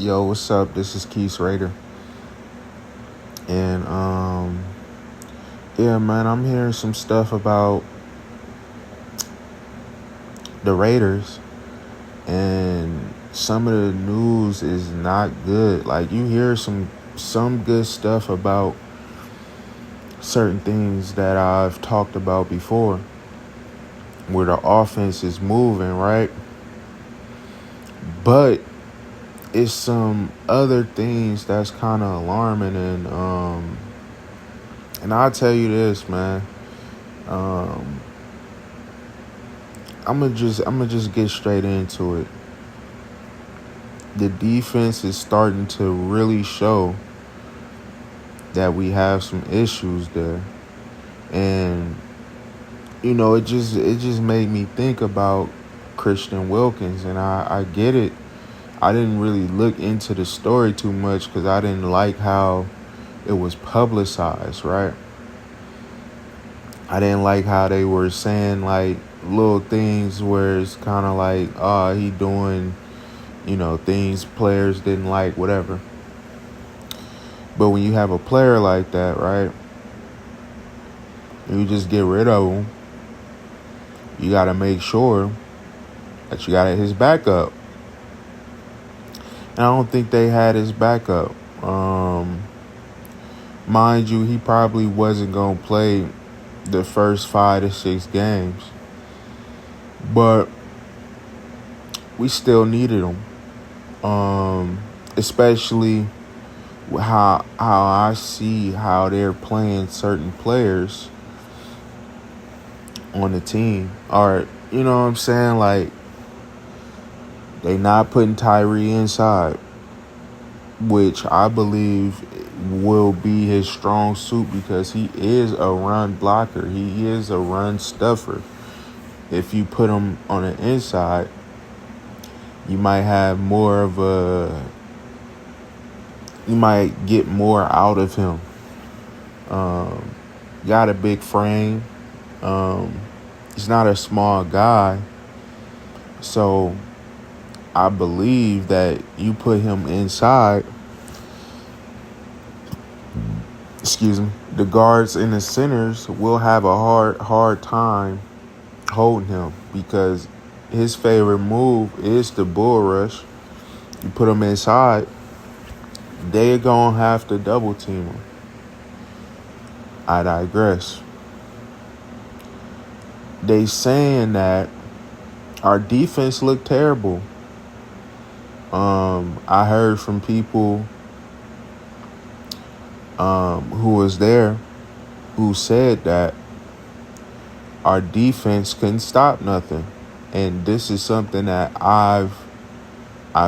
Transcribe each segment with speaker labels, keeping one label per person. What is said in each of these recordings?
Speaker 1: Yo, what's up? This is Keith Rader. And yeah, man, I'm hearing some stuff about the Raiders, and some of the news is not good. Like, you hear some good stuff about certain things that I've talked about before, where the offense is moving, right? But it's some other things that's kind of alarming, and I'll tell you this, man. Um, I'm gonna just get straight into it. The defense is starting to really show that we have some issues there, and it just made me think about Christian Wilkins, and I get it. I didn't really look into the story too much because I didn't like how it was publicized, right? I didn't like how they were saying like little things where it's kind of like, oh, he doing, things players didn't like, whatever. But when you have a player like that, right, you just get rid of him. You got to make sure that you got his backup. And I don't think they had his backup. Mind you, he probably wasn't going to play the first 5 to 6 games. But we still needed him. Especially how I see how they're playing certain players on the team. Or, you know what I'm saying? Like, they not putting Tyree inside, which I believe will be his strong suit because he is a run blocker. He is a run stuffer. If you put him on the inside, you might get more out of him. Got a big frame. He's not a small guy. So I believe that you put him inside, the guards and the centers will have a hard time holding him because his favorite move is the bull rush. You put him inside, they're going to have to double team him. I digress. They saying that our defense looked terrible. I heard from people who was there who said that our defense couldn't stop nothing. And this is something that I've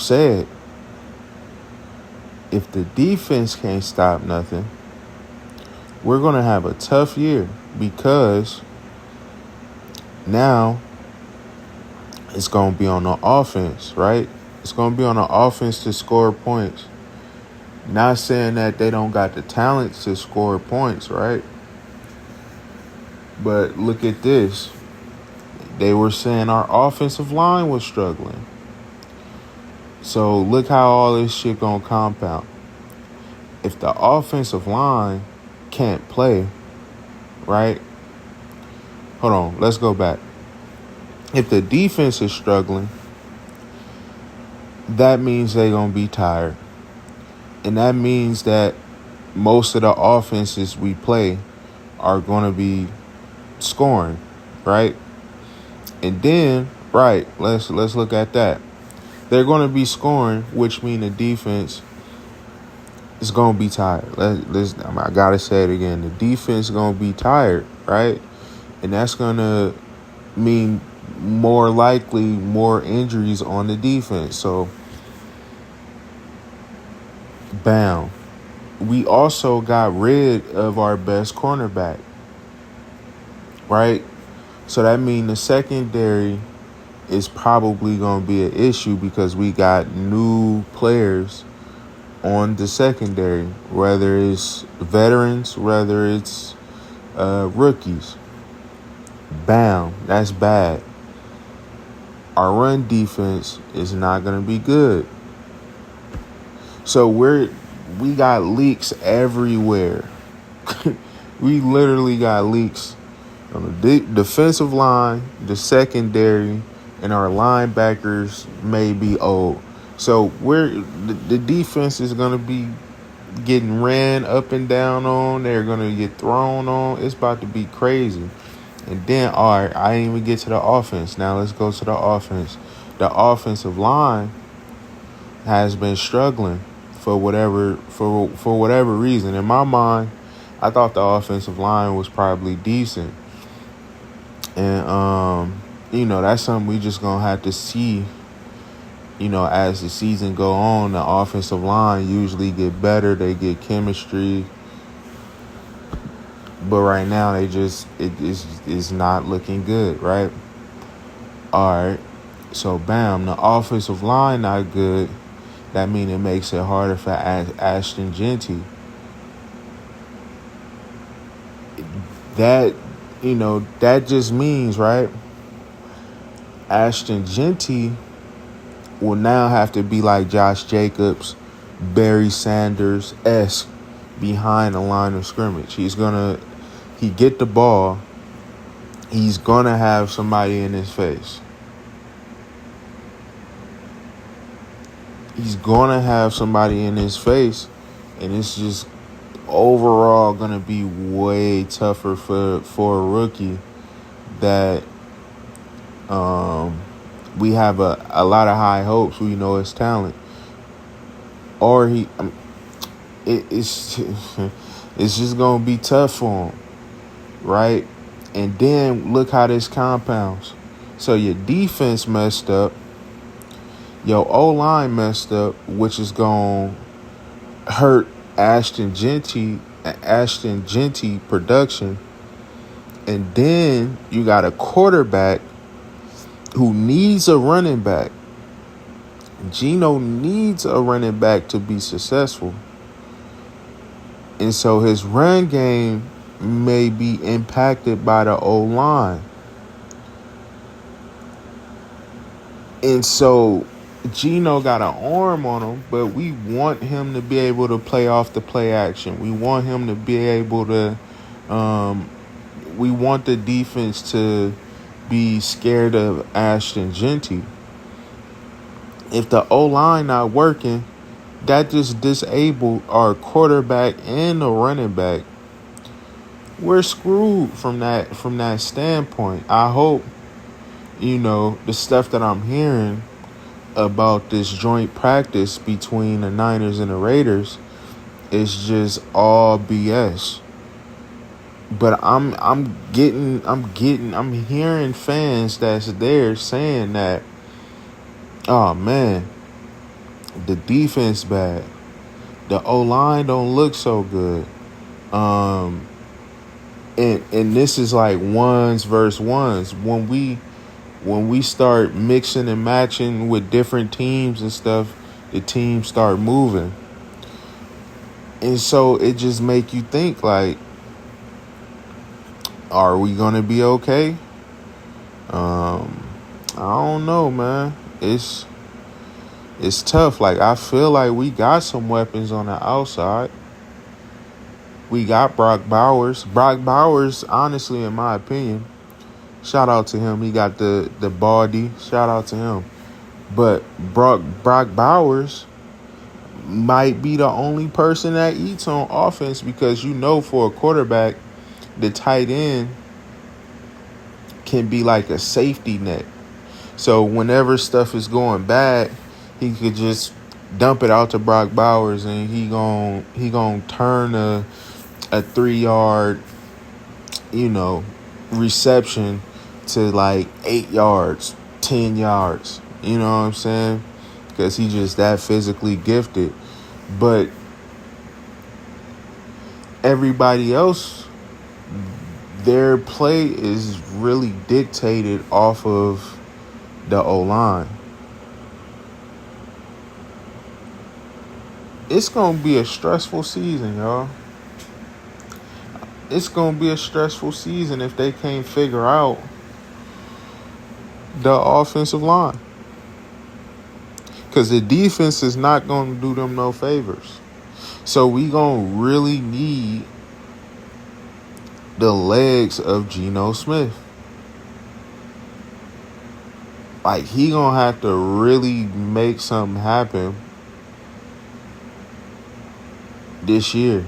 Speaker 1: said. If the defense can't stop nothing, we're going to have a tough year because now it's going to be on the offense, right? It's going to be on the offense to score points. Not saying that they don't got the talent to score points, right? But look at this. They were saying our offensive line was struggling. So look how all this shit gonna compound. If the offensive line can't play, right? Hold on, let's go back. If the defense is struggling, that means they're gonna be tired. And that means that most of the offenses we play are gonna be scoring, right? And then, right, let's look at that. They're going to be scoring, which means the defense is going to be tired. I got to say it again. The defense is going to be tired, right? And that's going to mean more likely more injuries on the defense. So, bam. We also got rid of our best cornerback, right? So that means the secondary is probably going to be an issue because we got new players on the secondary, whether it's veterans, whether it's rookies. Bam, that's bad. Our run defense is not going to be good. So we got leaks everywhere. We literally got leaks on the defensive line, the secondary, and our linebackers may be old. So the defense is gonna be getting ran up and down on. They're gonna get thrown on. It's about to be crazy. And then, all right, I didn't even get to the offense. Now let's go to the offense. The offensive line has been struggling for whatever reason. In my mind, I thought the offensive line was probably decent. And that's something we just gonna have to see. As the season go on, the offensive line usually get better. They get chemistry. But right now, it is not looking good, right? All right. So, bam, the offensive line not good. That means it makes it harder for Ashton Jeanty. That just means, right, Ashton Jeanty will now have to be like Josh Jacobs, Barry Sanders-esque behind the line of scrimmage. He get the ball, he's going to have somebody in his face. He's going to have somebody in his face, and it's just overall going to be way tougher for a rookie that we have a lot of high hopes. We know his talent. Or it's just going to be tough for him, right? And then look how this compounds. So your defense messed up. Your O-line messed up, which is going to hurt Ashton Jeanty production. And then you got a quarterback who needs a running back. Geno needs a running back to be successful. And so his run game may be impacted by the O-line. And so Geno got an arm on him, but we want him to be able to play off the play action. We want him to be able to we want the defense to be scared of Ashton Jeanty. If the O-line not working, that just disabled our quarterback and the running back. We're screwed from that standpoint. I hope, the stuff that I'm hearing about this joint practice between the Niners and the Raiders is just all BS. But I'm hearing fans that's there saying that, oh man, the defense bad. The O-line don't look so good. And this is like ones versus ones. When we start mixing and matching with different teams and stuff, the teams start moving. And so it just make you think, like, are we going to be okay? I don't know, man. It's tough. Like, I feel like we got some weapons on the outside. We got Brock Bowers. Brock Bowers, honestly, in my opinion, shout out to him. He got the baldy. Shout out to him. But Brock Bowers might be the only person that eats on offense, because for a quarterback, the tight end can be like a safety net. So whenever stuff is going bad, he could just dump it out to Brock Bowers, and he gon' turn a 3-yard, reception to like 8 yards, 10 yards. You know what I'm saying? Because he's just that physically gifted. But everybody else, their play is really dictated off of the O-line. It's going to be a stressful season, y'all. It's going to be a stressful season if they can't figure out the offensive line. Because the defense is not going to do them no favors. So we going to really need the legs of Geno Smith. Like, he going to have to really make something happen this year.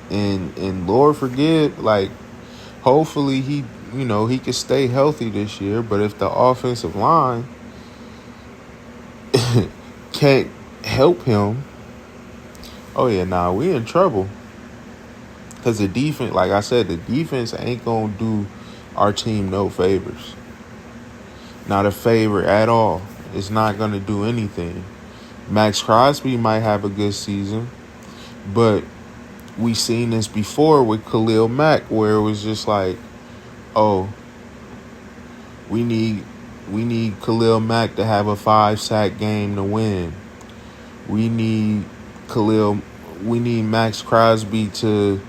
Speaker 1: And Lord forgive, like, hopefully he could stay healthy this year. But if the offensive line can't help him, oh yeah, we in trouble. Because the defense, like I said, the defense ain't going to do our team no favors. Not a favor at all. It's not going to do anything. Max Crosby might have a good season, but we seen this before with Khalil Mack, where it was just like, oh, we need Khalil Mack to have a 5-sack game to win. We need Max Crosby to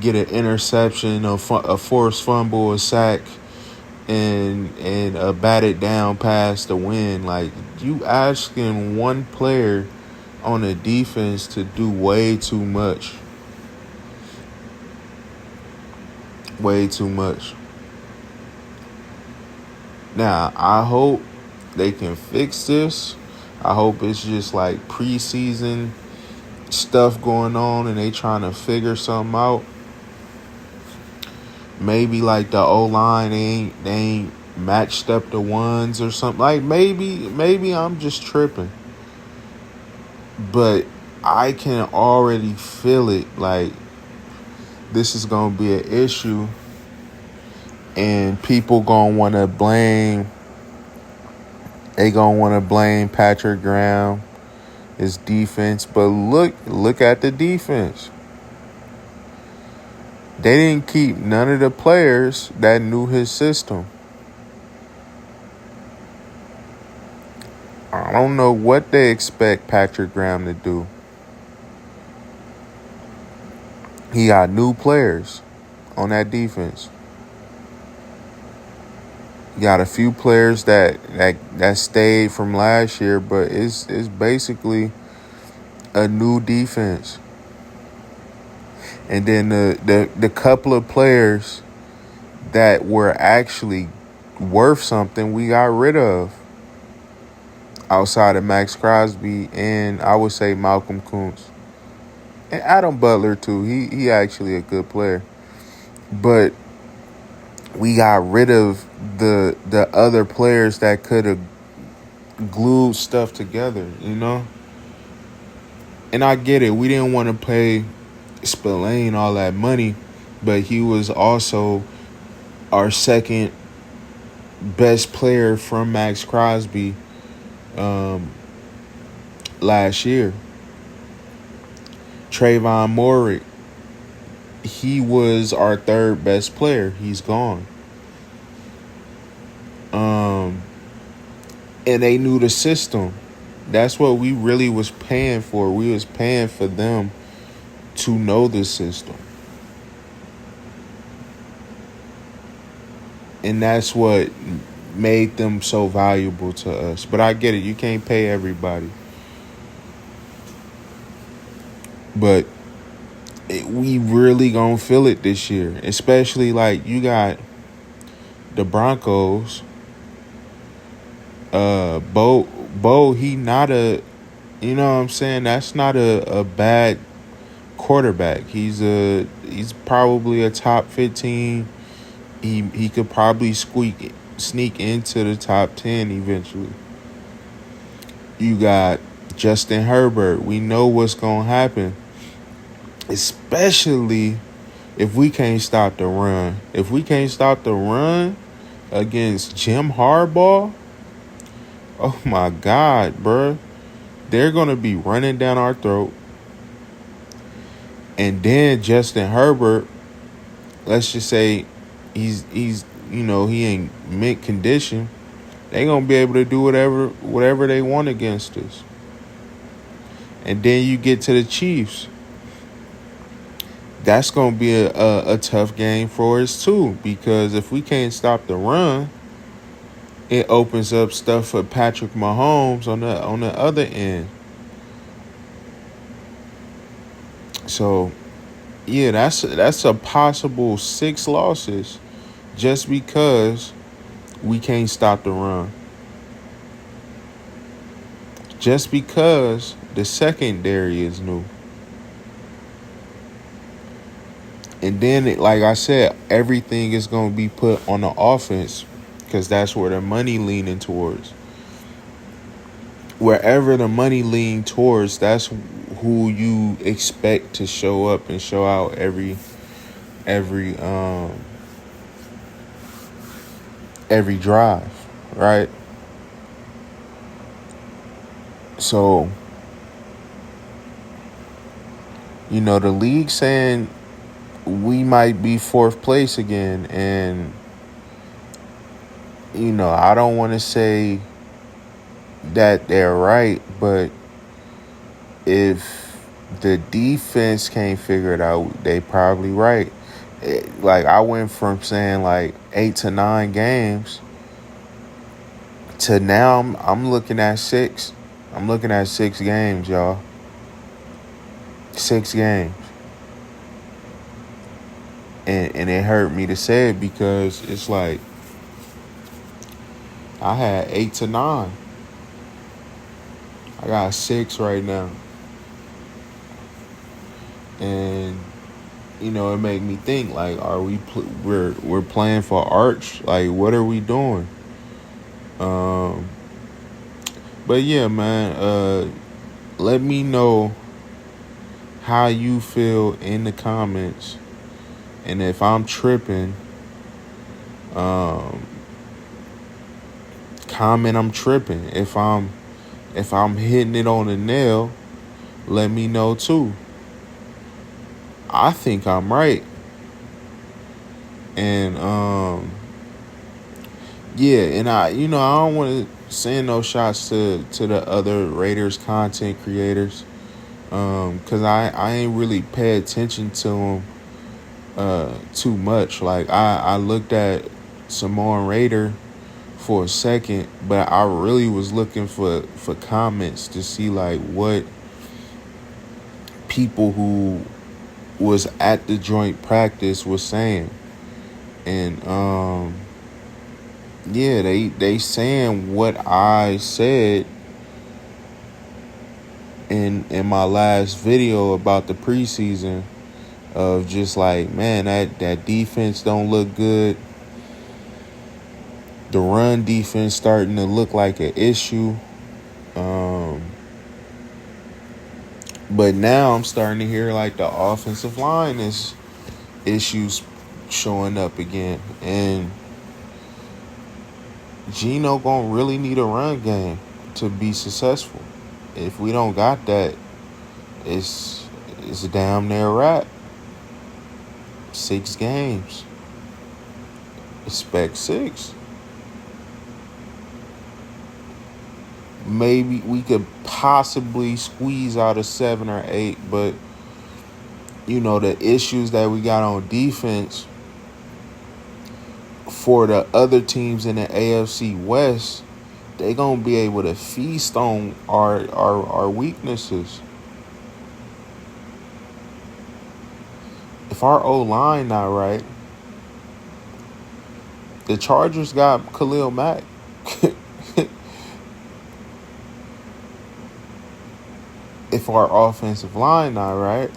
Speaker 1: get an interception, a forced fumble, a sack, and a batted down pass to win. Like, you asking one player on the defense to do way too much. Way too much. Now, I hope they can fix this. I hope it's just like preseason stuff going on and they trying to figure something out. Maybe like the O-line, they ain't matched up the ones or something. Like, maybe I'm just tripping. But I can already feel it. Like, this is going to be an issue. And people going to want to blame. They going to want to blame Patrick Graham, his defense. But look at the defense. They didn't keep none of the players that knew his system. I don't know what they expect Patrick Graham to do. He got new players on that defense. You got a few players that stayed from last year, but it's basically a new defense. And then the couple of players that were actually worth something, we got rid of. Outside of Max Crosby and I would say Malcolm Kuntz. And Adam Butler too. He actually a good player. But we got rid of the other players that could have glued stuff together, you know? And I get it. We didn't want to pay Spillane all that money, but he was also our second best player from Max Crosby last year. Trayvon Moehrig, he was our third best player. He's gone. And they knew the system. That's what we really was paying for. We was paying for them to know the system. And that's what made them so valuable to us. But I get it. You can't pay everybody. But we really gonna feel it this year. Especially, like, you got the Broncos. Bo, he not a, you know what I'm saying? That's not a bad quarterback. He's probably a top 15. He could probably sneak into the top 10 eventually. You got Justin Herbert. We know what's going to happen. Especially if we can't stop the run. If we can't stop the run against Jim Harbaugh, oh my God, bruh. They're going to be running down our throat. And then Justin Herbert, let's just say he's he ain't mint condition. They going to be able to do whatever they want against us. And then you get to the Chiefs. That's going to be a tough game for us too, because if we can't stop the run, it opens up stuff for Patrick Mahomes on the other end. So yeah, that's a possible 6 losses just because we can't stop the run. Just because the secondary is new. And then, like I said, everything is going to be put on the offense because that's where the money leaning towards. Wherever the money lean towards, that's who you expect to show up and show out every drive, right? So, the league saying we might be 4th place again, and I don't want to say that they're right, but if the defense can't figure it out, they probably right. Like, I went from saying like 8 to 9 games to now I'm looking at 6. I'm looking at 6 games, y'all. 6 games. And it hurt me to say it because it's like I had 8 to 9. I got 6 right now. And it made me think, like, are we're playing for Arch? Like, what are we doing? But yeah, man, let me know how you feel in the comments. And if I'm tripping, comment I'm tripping. If I'm hitting it on the nail, let me know too. I think I'm right. And yeah, and I don't want to send no shots to the other Raiders content creators, cause I ain't really pay attention to them too much. Like I looked at Samoan Raider for a second, but I really was looking for comments to see like what people who was at the joint practice was saying. And yeah, they saying what I said in my last video about the preseason, of just like, man, that defense don't look good. The run defense starting to look like an issue. But now I'm starting to hear like the offensive line is issues showing up again. And Geno gonna really need a run game to be successful. If we don't got that, it's a damn near wrap. 6 games. Expect 6. Maybe we could possibly squeeze out a 7 or 8, but the issues that we got on defense for the other teams in the AFC West, they gonna be able to feast on our weaknesses. If our O-line not right, the Chargers got Khalil Mack. If our offensive line not right,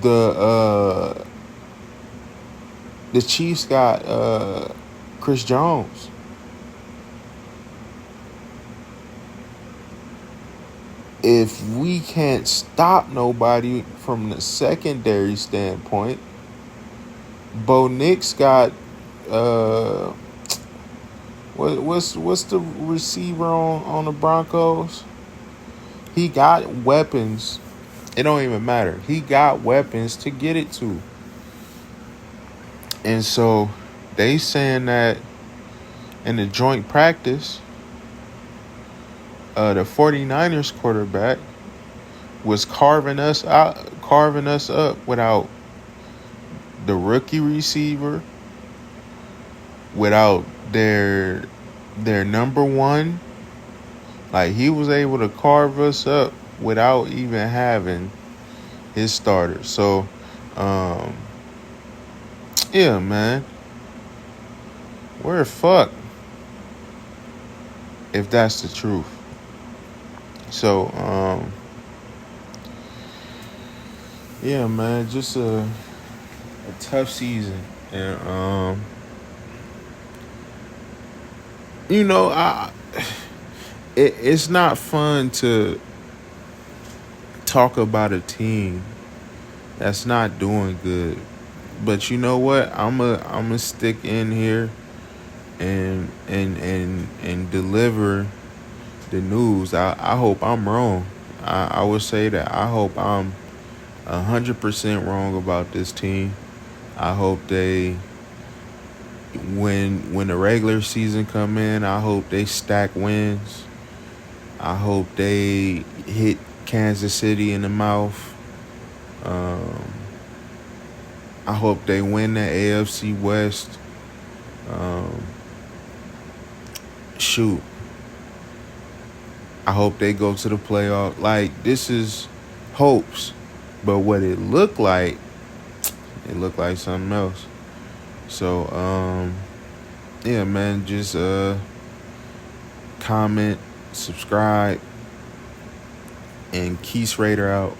Speaker 1: the Chiefs got Chris Jones. If we can't stop nobody from the secondary standpoint, Bo Nix got what's the receiver on the Broncos? He got weapons. It don't even matter. He got weapons to get it to. And so they saying that in the joint practice, the 49ers quarterback was carving us up without the rookie receiver, without their number one. Like, he was able to carve us up without even having his starter. So, um, yeah, man, we're fucked if that's the truth. So, yeah, man, just a tough season, and I it's not fun to talk about a team that's not doing good. But you know what? I'm a stick in here and deliver the news. I hope I'm wrong. I would say that I hope I'm 100% wrong about this team. I hope they when the regular season come in, I hope they stack wins. I hope they hit Kansas City in the mouth. Um, I hope they win the AFC West. Um, shoot, I hope they go to the playoff. Like, this is hopes, but what it looked like something else. So, yeah, man, just comment, subscribe, and Keith Raider out.